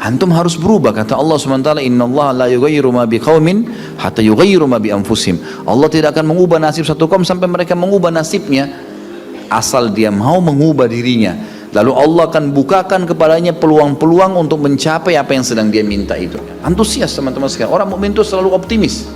Antum harus berubah, kata Allah SWT, innallaha la yughayyiru ma biqaumin hatta yughayyiru ma bi anfusihim. Allah tidak akan mengubah nasib satu kaum sampai mereka mengubah nasibnya, asal dia mau mengubah dirinya. Lalu Allah akan bukakan kepadanya peluang-peluang untuk mencapai apa yang sedang dia minta itu. Antusias teman-teman sekalian. Orang mukmin itu selalu optimis.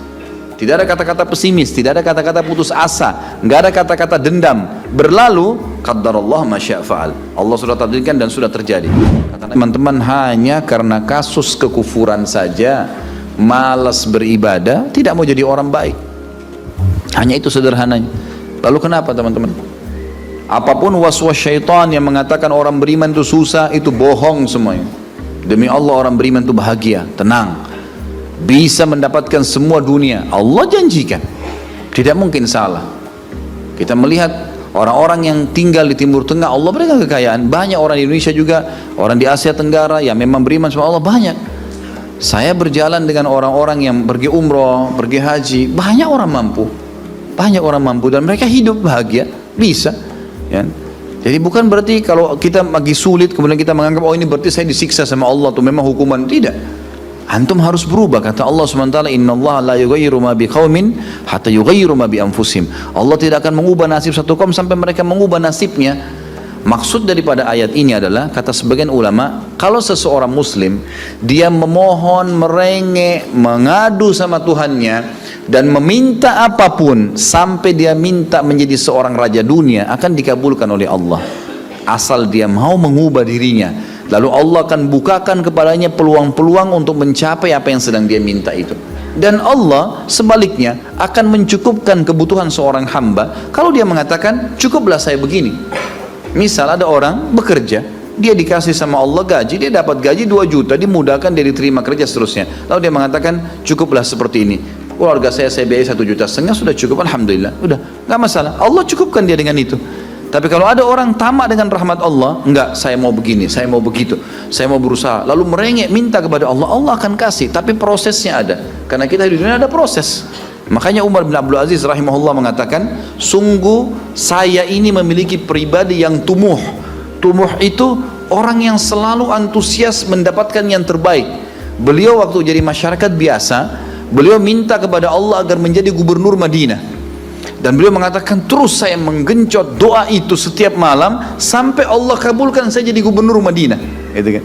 Tidak ada kata-kata pesimis, tidak ada kata-kata putus asa, nggak ada kata-kata dendam. Berlalu, qaddarallah ma syaa fa'al. Allah sudah takdirkan dan sudah terjadi. Teman-teman, hanya karena kasus kekufuran saja, malas beribadah, tidak mau jadi orang baik. Hanya itu sederhananya. Lalu kenapa teman-teman? Apapun waswas syaitan yang mengatakan orang beriman itu susah, itu bohong semuanya. Demi Allah, orang beriman itu bahagia, tenang, bisa mendapatkan semua dunia. Allah janjikan, tidak mungkin salah. Kita melihat orang-orang yang tinggal di Timur Tengah, Allah berikan kekayaan. Banyak orang di Indonesia juga, orang di Asia Tenggara yang memang beriman sama Allah banyak. Saya berjalan dengan orang-orang yang pergi umroh, pergi haji, banyak orang mampu, dan mereka hidup bahagia, bisa. Ya. Jadi bukan berarti kalau kita lagi sulit kemudian kita menganggap oh ini berarti saya disiksa sama Allah tuh memang hukuman. Tidak. Antum harus berubah, kata Allah SWT, innallaha la yughayyiru ma biqaumin hatta yughayyiru ma bi anfusihim. Allah tidak akan mengubah nasib satu kaum sampai mereka mengubah nasibnya. Maksud daripada ayat ini adalah, kata sebagian ulama, kalau seseorang muslim dia memohon, merengek, mengadu sama Tuhannya dan meminta apapun sampai dia minta menjadi seorang raja dunia, akan dikabulkan oleh Allah asal dia mau mengubah dirinya. Lalu Allah akan bukakan kepadanya peluang-peluang untuk mencapai apa yang sedang dia minta itu. Dan Allah sebaliknya akan mencukupkan kebutuhan seorang hamba kalau dia mengatakan cukuplah saya begini. Misal ada orang bekerja, dia dikasih sama Allah gaji, dia dapat gaji 2 juta, dimudahkan, dia diterima kerja seterusnya. Lalu dia mengatakan cukuplah seperti ini, keluarga saya biayai 1,5 juta, sudah cukup, alhamdulillah, udah, nggak masalah. Allah cukupkan dia dengan itu. Tapi kalau ada orang tamak dengan rahmat Allah, enggak, saya mau begini, saya mau begitu, saya mau berusaha, lalu merengek minta kepada Allah, Allah akan kasih, tapi prosesnya ada. Karena kita di dunia ada proses. Makanya Umar bin Abdul Aziz rahimahullah mengatakan, sungguh saya ini memiliki pribadi yang tumuh. Tumuh itu orang yang selalu antusias mendapatkan yang terbaik. Beliau waktu jadi masyarakat biasa, beliau minta kepada Allah agar menjadi gubernur Madinah. Dan beliau mengatakan terus saya menggencot doa itu setiap malam sampai Allah kabulkan saya jadi gubernur Madinah. Gitu kan?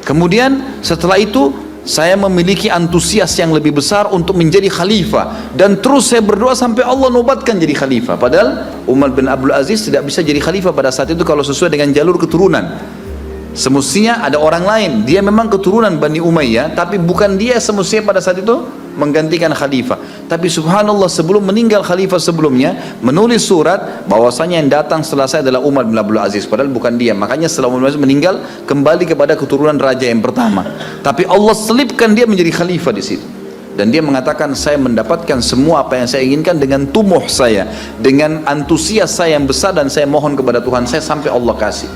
Kemudian setelah itu saya memiliki antusias yang lebih besar untuk menjadi khalifah, dan terus saya berdoa sampai Allah nobatkan jadi khalifah. Padahal Umar bin Abdul Aziz tidak bisa jadi khalifah pada saat itu kalau sesuai dengan jalur keturunan. Semestinya ada orang lain, dia memang keturunan Bani Umayyah, tapi bukan dia semestinya pada saat itu menggantikan khalifah. Tapi subhanallah, sebelum meninggal khalifah sebelumnya menulis surat bahwasanya yang datang setelah saya adalah Umar bin Abdul Aziz, padahal bukan dia. Makanya setelah Umar bin Abdul Aziz meninggal kembali kepada keturunan raja yang pertama, tapi Allah selipkan dia menjadi khalifah di situ. Dan dia mengatakan saya mendapatkan semua apa yang saya inginkan dengan tumuh saya, dengan antusias saya yang besar, dan saya mohon kepada Tuhan saya sampai Allah kasih.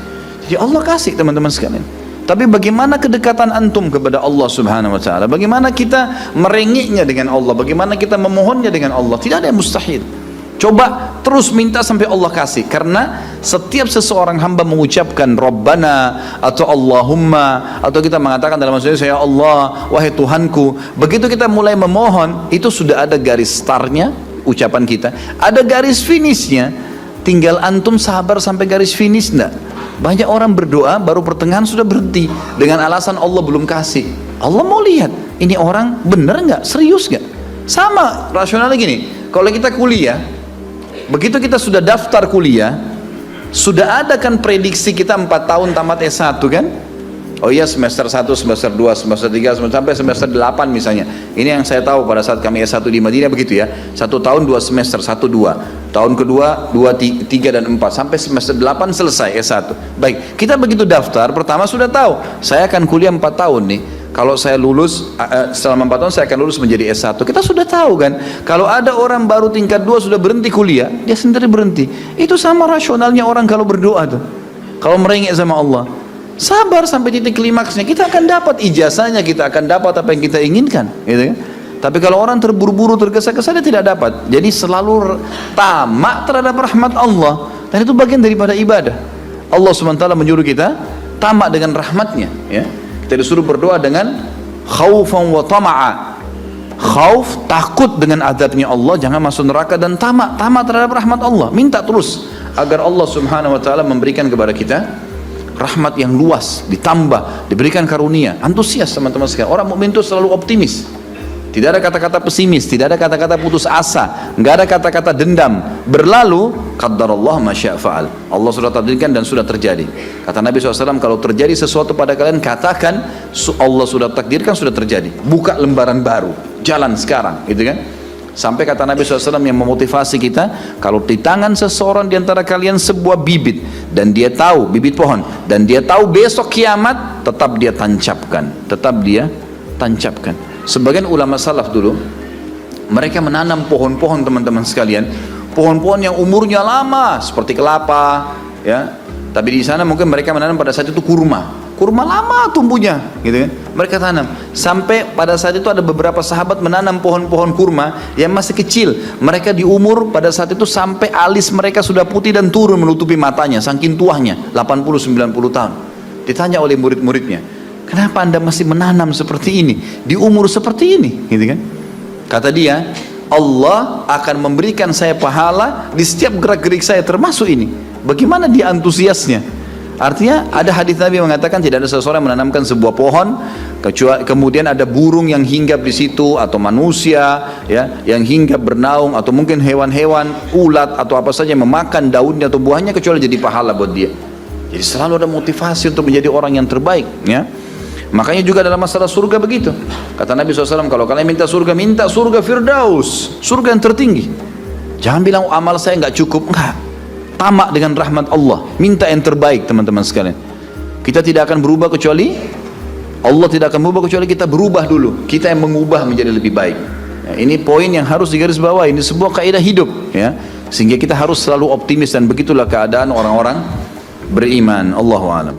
Jadi Allah kasih teman-teman sekalian. Tapi bagaimana kedekatan antum kepada Allah subhanahu wa ta'ala? Bagaimana kita merengeknya dengan Allah? Bagaimana kita memohonnya dengan Allah? Tidak ada yang mustahil. Coba terus minta sampai Allah kasih. Karena setiap seseorang hamba mengucapkan Rabbana atau Allahumma, atau kita mengatakan dalam maksudnya ya Allah, wahai Tuhanku, begitu kita mulai memohon, itu sudah ada garis startnya ucapan kita, ada garis finishnya. Tinggal antum sabar sampai garis finish. Enggak, banyak orang berdoa baru pertengahan sudah berhenti dengan alasan Allah belum kasih. Allah mau lihat ini orang benar nggak, serius nggak. Sama rasionalnya gini, kalau kita kuliah, begitu kita sudah daftar kuliah, sudah ada kan prediksi kita 4 tahun tamat S1 kan. Oh iya, semester 1, semester 2, semester 3, sampai semester 8 misalnya. Ini yang saya tahu pada saat kami S1 di Madinah begitu ya. 1 tahun 2 semester, 1, 2. Tahun kedua 2, 3 dan 4 sampai semester 8 selesai S1. Baik, kita begitu daftar pertama sudah tahu saya akan kuliah 4 tahun nih. Kalau saya lulus selama 4 tahun saya akan lulus menjadi S1. Kita sudah tahu kan. Kalau ada orang baru tingkat 2 sudah berhenti kuliah, dia sendiri berhenti. Itu sama rasionalnya orang kalau berdoa tuh. Kalau merengek sama Allah, sabar sampai titik klimaksnya, kita akan dapat ijazahnya, kita akan dapat apa yang kita inginkan, gitu kan? Tapi kalau orang terburu-buru, tergesa-gesa, dia tidak dapat. Jadi selalu tamak terhadap rahmat Allah, dan itu bagian daripada ibadah. Allah SWT menyuruh kita tamak dengan rahmatnya, ya. Kita disuruh berdoa dengan khaufan wa tama'a. Khauf, takut dengan azabnya Allah, jangan masuk neraka, dan tamak terhadap rahmat Allah. Minta terus agar Allah Subhanahu wa taala memberikan kepada kita rahmat yang luas, ditambah, diberikan karunia. Antusias teman-teman sekalian. Orang mukmin itu selalu optimis. Tidak ada kata-kata pesimis, tidak ada kata-kata putus asa, nggak ada kata-kata dendam. Berlalu, qaddarallah ma syaa fa'al. Allah sudah takdirkan dan sudah terjadi. Kata Nabi SAW, kalau terjadi sesuatu pada kalian, katakan Allah sudah takdirkan, sudah terjadi. Buka lembaran baru, jalan sekarang, gitu kan? Sampai kata Nabi SAW yang memotivasi kita, kalau di tangan seseorang di antara kalian sebuah bibit, dan dia tahu, bibit pohon, dan dia tahu besok kiamat, tetap dia tancapkan. Sebagian ulama salaf dulu, mereka menanam pohon-pohon teman-teman sekalian, pohon-pohon yang umurnya lama seperti kelapa, ya. Tapi di sana mungkin mereka menanam pada saat itu kurma lama tumbuhnya, gitu kan? Mereka tanam sampai pada saat itu ada beberapa sahabat menanam pohon-pohon kurma yang masih kecil. Mereka di umur pada saat itu sampai alis mereka sudah putih dan turun menutupi matanya, saking tuanya, 80-90 tahun. Ditanya oleh murid-muridnya, kenapa anda masih menanam seperti ini di umur seperti ini, gitu kan? Kata dia, Allah akan memberikan saya pahala di setiap gerak-gerik saya, termasuk ini. Bagaimana dia antusiasnya? Artinya ada hadis Nabi mengatakan tidak ada seseorang yang menanamkan sebuah pohon kemudian ada burung yang hinggap di situ, atau manusia ya yang hinggap bernaung, atau mungkin hewan-hewan, ulat atau apa saja yang memakan daunnya atau buahnya, kecuali jadi pahala buat dia. Jadi selalu ada motivasi untuk menjadi orang yang terbaik, ya. Makanya juga dalam masalah surga begitu. Kata Nabi SAW, kalau kalian minta surga Firdaus, surga yang tertinggi. Jangan bilang amal saya nggak cukup, enggak. Tamak dengan rahmat Allah, minta yang terbaik teman-teman sekalian. Kita tidak akan berubah kecuali Allah tidak akan berubah kecuali kita berubah dulu. Kita yang mengubah menjadi lebih baik. Ya, ini poin yang harus digarisbawahi. Ini sebuah kaidah hidup, ya. Sehingga kita harus selalu optimis, dan begitulah keadaan orang-orang beriman. Allahu a'lam.